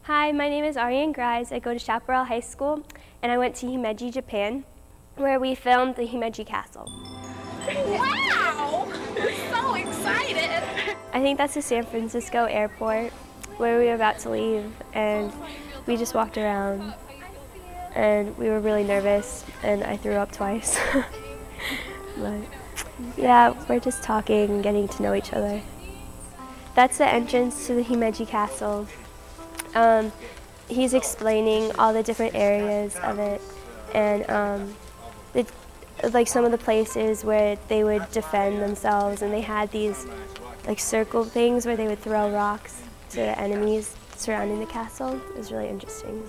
Hi, my name is Ariane Grise. I go to Chaparral High School, and I went to Himeji, Japan, where we filmed the Himeji Castle. Wow! We're so excited! I think that's the San Francisco airport where we were about to leave, and we just walked around, and we were really nervous, and I threw up twice. But yeah, we're just talking and getting to know each other. That's the entrance to the Himeji Castle. He's explaining all the different areas of it, and like some of the places where they would defend themselves, and they had these like circle things where they would throw rocks to the enemies surrounding the castle. It was really interesting.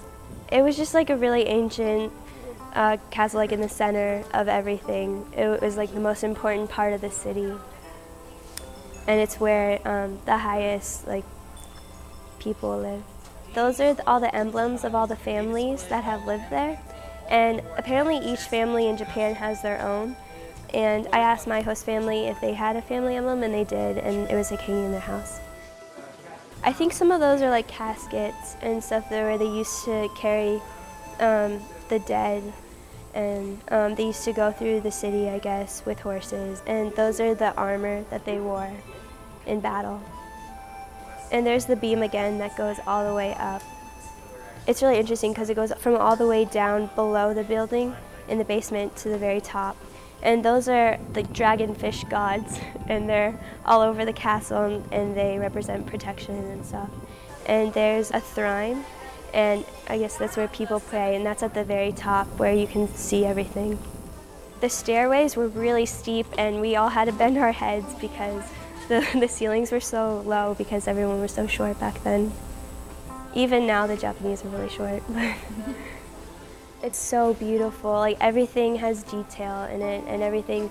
It was just like a really ancient castle, like in the center of everything. It was like the most important part of the city, and it's where the highest like people live. Those are all the emblems of all the families that have lived there. And apparently each family in Japan has their own. And I asked my host family if they had a family emblem, and they did, and it was like hanging in their house. I think some of those are like caskets and stuff where they used to carry the dead, and they used to go through the city, I guess, with horses. And those are the armor that they wore in battle. And there's the beam again that goes all the way up. It's really interesting because it goes from all the way down below the building in the basement to the very top. And those are the dragonfish gods, and they're all over the castle, and they represent protection and stuff. And there's a shrine, and I guess that's where people pray, and that's at the very top where you can see everything. The stairways were really steep, and we all had to bend our heads because the ceilings were so low because everyone was so short back then. Even now the Japanese are really short. It's so beautiful. Like everything has detail in it, and everything,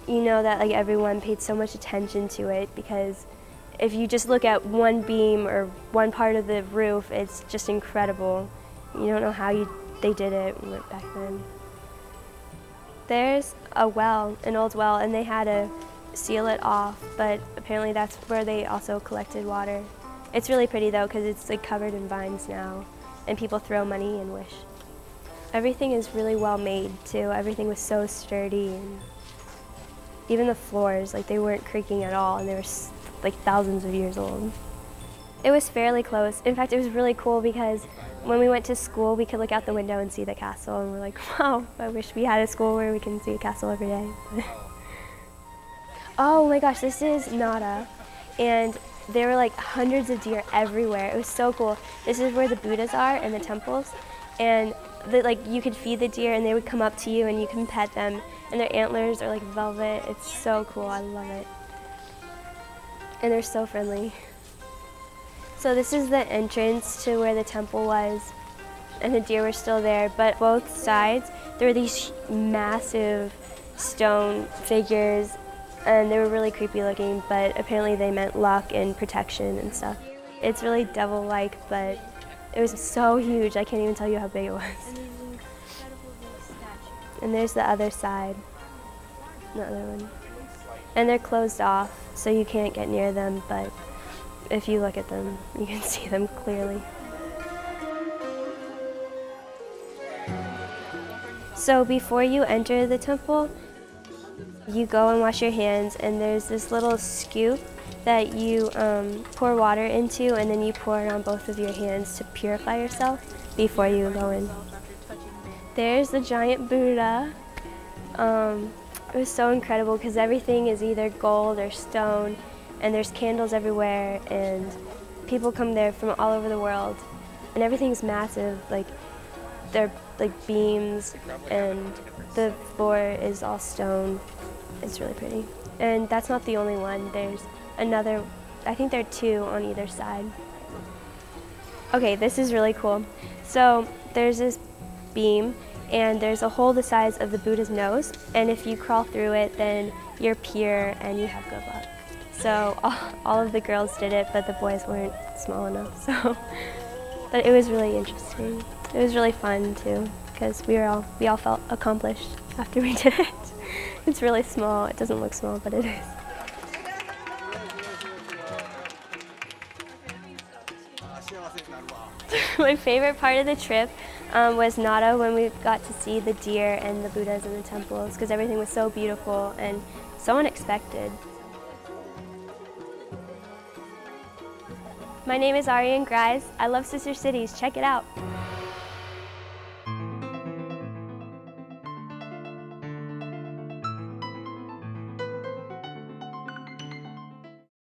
you know that like everyone paid so much attention to it, because if you just look at one beam or one part of the roof, it's just incredible. You don't know how they did it back then. There's a well, an old well, and they had to seal it off, but apparently that's where they also collected water. It's really pretty though, because it's like covered in vines now, and people throw money and wish. Everything is really well made too. Everything was so sturdy, and even the floors, like they weren't creaking at all, and they were like thousands of years old. It was fairly close. In fact, it was really cool because when we went to school, we could look out the window and see the castle, and we're like, wow, I wish we had a school where we can see a castle every day. Oh my gosh, this is Nara, and there were like hundreds of deer everywhere. It was so cool. This is where the Buddhas are and the temples, and like you could feed the deer and they would come up to you and you can pet them, and their antlers are like velvet. It's so cool, I love it. And they're so friendly. So this is the entrance to where the temple was, and the deer were still there, but both sides there were these massive stone figures, and they were really creepy looking, but apparently they meant luck and protection and stuff. It's really devil-like, but it was so huge, I can't even tell you how big it was. And there's the other side, the other one. And they're closed off, so you can't get near them, but if you look at them, you can see them clearly. So before you enter the temple, you go and wash your hands, and there's this little scoop that you pour water into, and then you pour it on both of your hands to purify yourself before you go in. There's the giant Buddha. It was so incredible because everything is either gold or stone, and there's candles everywhere, and people come there from all over the world, and everything's massive. Like they're like beams, and the floor is all stone. It's really pretty. And that's not the only one. There's another, I think there are two on either side. Okay, this is really cool. So there's this beam, and there's a hole the size of the Buddha's nose, and if you crawl through it, then you're pure and you have good luck. So all of the girls did it, but the boys weren't small enough. So, but it was really interesting. It was really fun too, because we all felt accomplished after we did it. It's really small. It doesn't look small, but it is. My favorite part of the trip was Nara, when we got to see the deer and the Buddhas in the temples, because everything was so beautiful and so unexpected. My name is Ariane Grise. I love Sister Cities. Check it out.